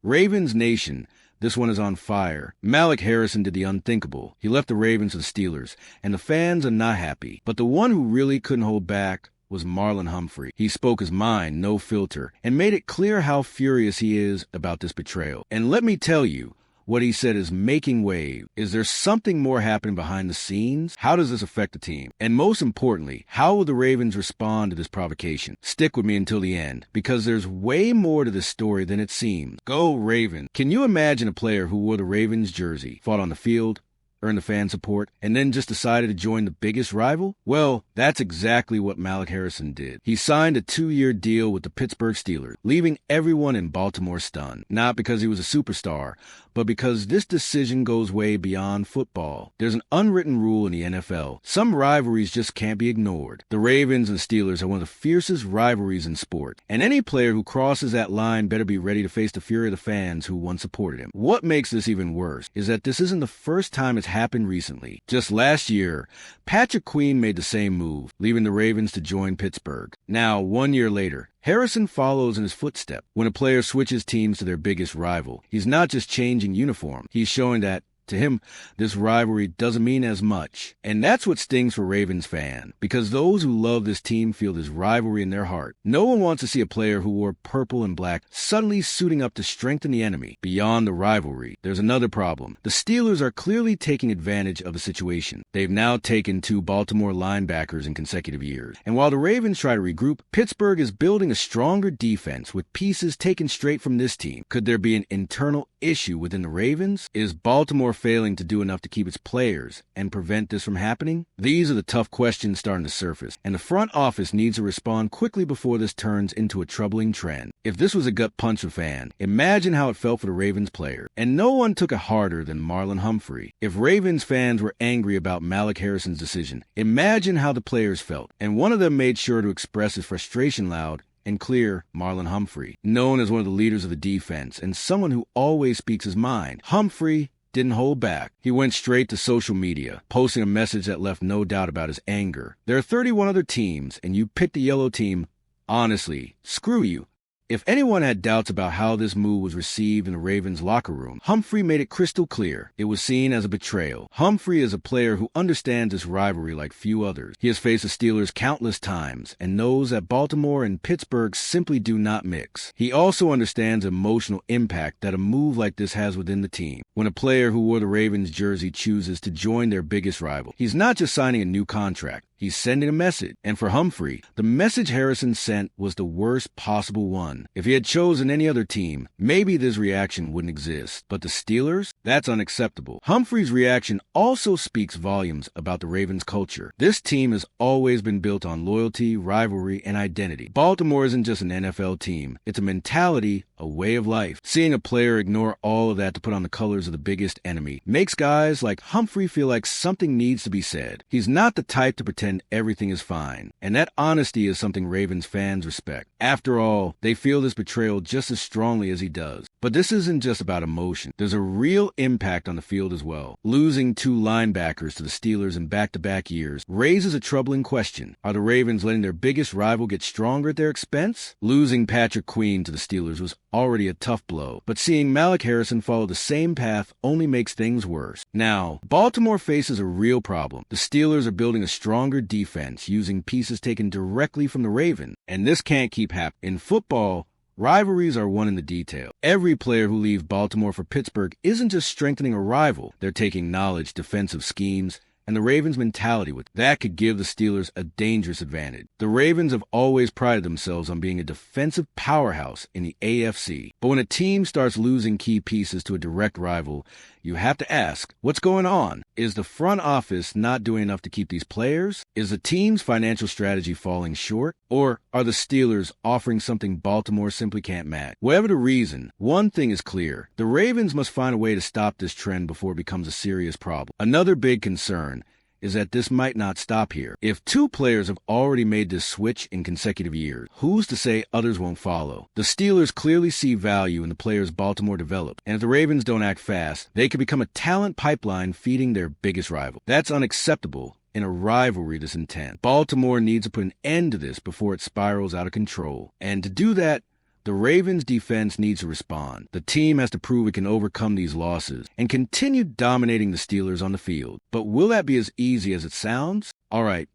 Ravens Nation, this one is on fire. Malik Harrison did the unthinkable. He left the Ravens to the Steelers, and the fans are not happy. But the one who really couldn't hold back was Marlon Humphrey. He spoke his mind, no filter, and made it clear how furious he is about this betrayal. And let me tell you, what he said is making waves. Is there something more happening behind the scenes? How does this affect the team? And most importantly, how will the Ravens respond to this provocation? Stick with me until the end, because there's way more to this story than it seems. Go Ravens! Can you imagine a player who wore the Ravens jersey, fought on the field, earned the fan support, and then just decided to join the biggest rival? Well, that's exactly what Malik Harrison did. He signed a 2-year deal with the Pittsburgh Steelers, leaving everyone in Baltimore stunned. Not because he was a superstar, but because this decision goes way beyond football. There's an unwritten rule in the NFL. Some rivalries just can't be ignored. The Ravens and Steelers are one of the fiercest rivalries in sport, and any player who crosses that line better be ready to face the fury of the fans who once supported him. What makes this even worse is that this isn't the first time it's happened recently. Just last year, Patrick Queen made the same move, leaving the Ravens to join Pittsburgh. Now, 1 year later, Harrison follows in his footsteps. When a player switches teams to their biggest rival, he's not just changing uniform, he's showing that, to him, this rivalry doesn't mean as much. And that's what stings for Ravens fans, because those who love this team feel this rivalry in their heart. No one wants to see a player who wore purple and black suddenly suiting up to strengthen the enemy. Beyond the rivalry, there's another problem. The Steelers are clearly taking advantage of the situation. They've now taken 2 Baltimore linebackers in consecutive years. And while the Ravens try to regroup, Pittsburgh is building a stronger defense with pieces taken straight from this team. Could there be an internal issue within the Ravens? Is Baltimore failing to do enough to keep its players and prevent this from happening? These are the tough questions starting to surface, and the front office needs to respond quickly before this turns into a troubling trend. If this was a gut punch for fans, imagine how it felt for the Ravens players. And no one took it harder than Marlon Humphrey. If Ravens fans were angry about Malik Harrison's decision, imagine how the players felt. And one of them made sure to express his frustration loud and clear. Marlon Humphrey, known as one of the leaders of the defense and someone who always speaks his mind, Humphrey didn't hold back. He went straight to social media, posting a message that left no doubt about his anger. There are 31 other teams, and you picked the yellow team. Honestly, screw you. If anyone had doubts about how this move was received in the Ravens locker room, Humphrey made it crystal clear. It was seen as a betrayal. Humphrey is a player who understands this rivalry like few others. He has faced the Steelers countless times and knows that Baltimore and Pittsburgh simply do not mix. He also understands the emotional impact that a move like this has within the team. When a player who wore the Ravens jersey chooses to join their biggest rival, he's not just signing a new contract. He's sending a message. And for Humphrey, the message Harrison sent was the worst possible one. If he had chosen any other team, maybe this reaction wouldn't exist. But the Steelers? That's unacceptable. Humphrey's reaction also speaks volumes about the Ravens' culture. This team has always been built on loyalty, rivalry, and identity. Baltimore isn't just an NFL team. It's a mentality, a way of life. Seeing a player ignore all of that to put on the colors of the biggest enemy makes guys like Humphrey feel like something needs to be said. He's not the type to pretend everything is fine. And that honesty is something Ravens fans respect. After all, they feel this betrayal just as strongly as he does. But this isn't just about emotion. There's a real impact on the field as well. Losing 2 linebackers to the Steelers in back-to-back years raises a troubling question. Are the Ravens letting their biggest rival get stronger at their expense? Losing Patrick Queen to the Steelers was already a tough blow, but seeing Malik Harrison follow the same path only makes things worse. Now, Baltimore faces a real problem. The Steelers are building a stronger defense using pieces taken directly from the Ravens, and this can't keep happening. In football, rivalries are won in the detail. Every player who leaves Baltimore for Pittsburgh isn't just strengthening a rival. They're taking knowledge, defensive schemes, and the Ravens' mentality with that could give the Steelers a dangerous advantage. The Ravens have always prided themselves on being a defensive powerhouse in the AFC. But when a team starts losing key pieces to a direct rival, you have to ask, what's going on? Is the front office not doing enough to keep these players? Is the team's financial strategy falling short? Or are the Steelers offering something Baltimore simply can't match? Whatever the reason, one thing is clear. The Ravens must find a way to stop this trend before it becomes a serious problem. Another big concern is that this might not stop here. If 2 players have already made this switch in consecutive years, who's to say others won't follow? The Steelers clearly see value in the players Baltimore developed, and if the Ravens don't act fast, they could become a talent pipeline feeding their biggest rival. That's unacceptable in a rivalry this intense. Baltimore needs to put an end to this before it spirals out of control. And to do that, The Ravens' defense needs to respond. The team has to prove it can overcome these losses and continue dominating the Steelers on the field. But will that be as easy as it sounds? All right,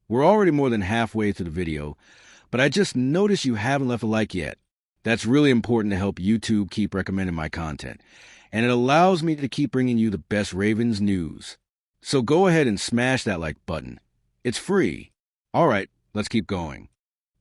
we're already more than halfway through the video, but I just noticed you haven't left a like yet. That's really important to help YouTube keep recommending my content, and it allows me to keep bringing you the best Ravens news. So go ahead and smash that like button. It's free. All right, let's keep going.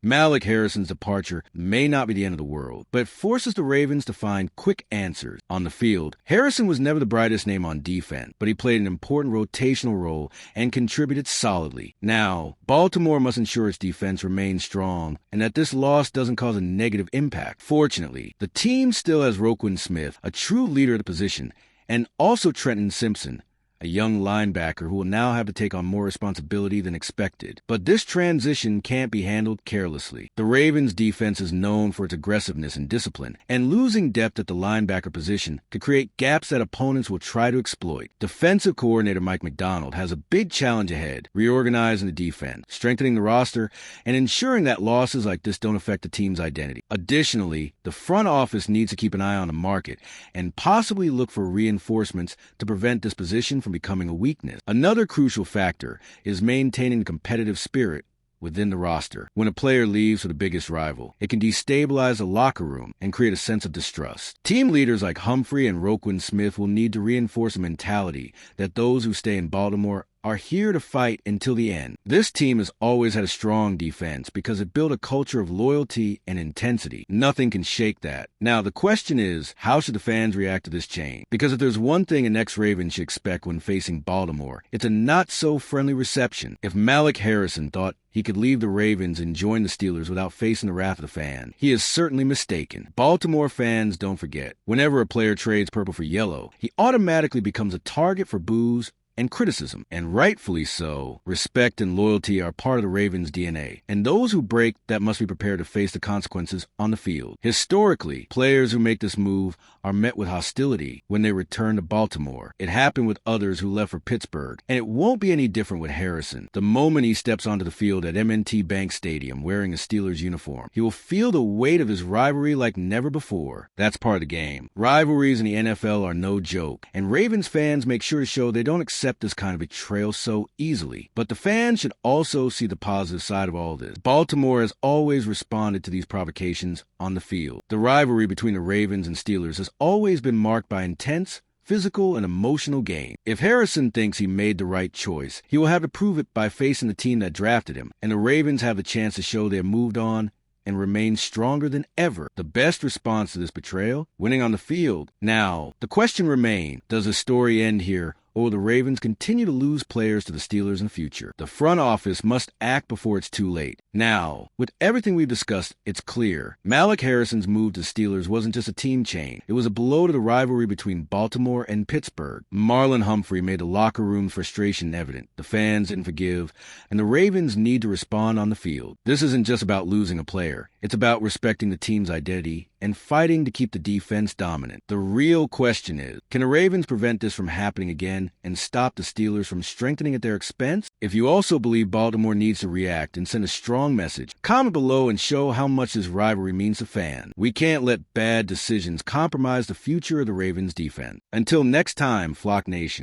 Malik Harrison's departure may not be the end of the world, but it forces the Ravens to find quick answers on the field. Harrison was never the brightest name on defense, but he played an important rotational role and contributed solidly. Now, Baltimore must ensure its defense remains strong and that this loss doesn't cause a negative impact. Fortunately, the team still has Roquan Smith, a true leader of the position, and also Trenton Simpson, a young linebacker who will now have to take on more responsibility than expected. But this transition can't be handled carelessly. The Ravens' defense is known for its aggressiveness and discipline, and losing depth at the linebacker position could create gaps that opponents will try to exploit. Defensive coordinator Mike Macdonald has a big challenge ahead, reorganizing the defense, strengthening the roster, and ensuring that losses like this don't affect the team's identity. Additionally, the front office needs to keep an eye on the market and possibly look for reinforcements to prevent this position from becoming a weakness. Another crucial factor is maintaining the competitive spirit within the roster. When a player leaves for the biggest rival, it can destabilize the locker room and create a sense of distrust. Team leaders like Humphrey and Roquan Smith will need to reinforce a mentality that those who stay in Baltimore are here to fight until the end. This team has always had a strong defense because it built a culture of loyalty and intensity. Nothing can shake that. Now, the question is, how should the fans react to this change? Because if there's one thing an ex-Raven should expect when facing Baltimore, it's a not-so-friendly reception. If Malik Harrison thought he could leave the Ravens and join the Steelers without facing the wrath of the fan, he is certainly mistaken. Baltimore fans don't forget, whenever a player trades purple for yellow, he automatically becomes a target for boos and criticism, and rightfully so. Respect and loyalty are part of the Ravens' DNA, and those who break that must be prepared to face the consequences on the field. Historically, players who make this move are met with hostility when they return to Baltimore. It happened with others who left for Pittsburgh, and it won't be any different with Harrison. The moment he steps onto the field at M&T Bank Stadium wearing a Steelers uniform, he will feel the weight of his rivalry like never before. That's part of the game. Rivalries in the NFL are no joke, and Ravens fans make sure to show they don't accept this kind of betrayal so easily. But the fans should also see the positive side of all this. Baltimore has always responded to these provocations on the field. The rivalry between the Ravens and Steelers has always been marked by intense, physical, and emotional game. If Harrison thinks he made the right choice, he will have to prove it by facing the team that drafted him, and the Ravens have the chance to show they have moved on and remain stronger than ever. The best response to this betrayal? Winning on the field. Now, the question remains, does the story end here, or will the Ravens continue to lose players to the Steelers in the future? The front office must act before it's too late. Now, with everything we've discussed, it's clear. Malik Harrison's move to the Steelers wasn't just a team change. It was a blow to the rivalry between Baltimore and Pittsburgh. Marlon Humphrey made the locker room frustration evident. The fans didn't forgive, and the Ravens need to respond on the field. This isn't just about losing a player. It's about respecting the team's identity and fighting to keep the defense dominant. The real question is, can the Ravens prevent this from happening again and stop the Steelers from strengthening at their expense? If you also believe Baltimore needs to react and send a strong message, comment below and show how much this rivalry means to fans. We can't let bad decisions compromise the future of the Ravens defense. Until next time, Flock Nation.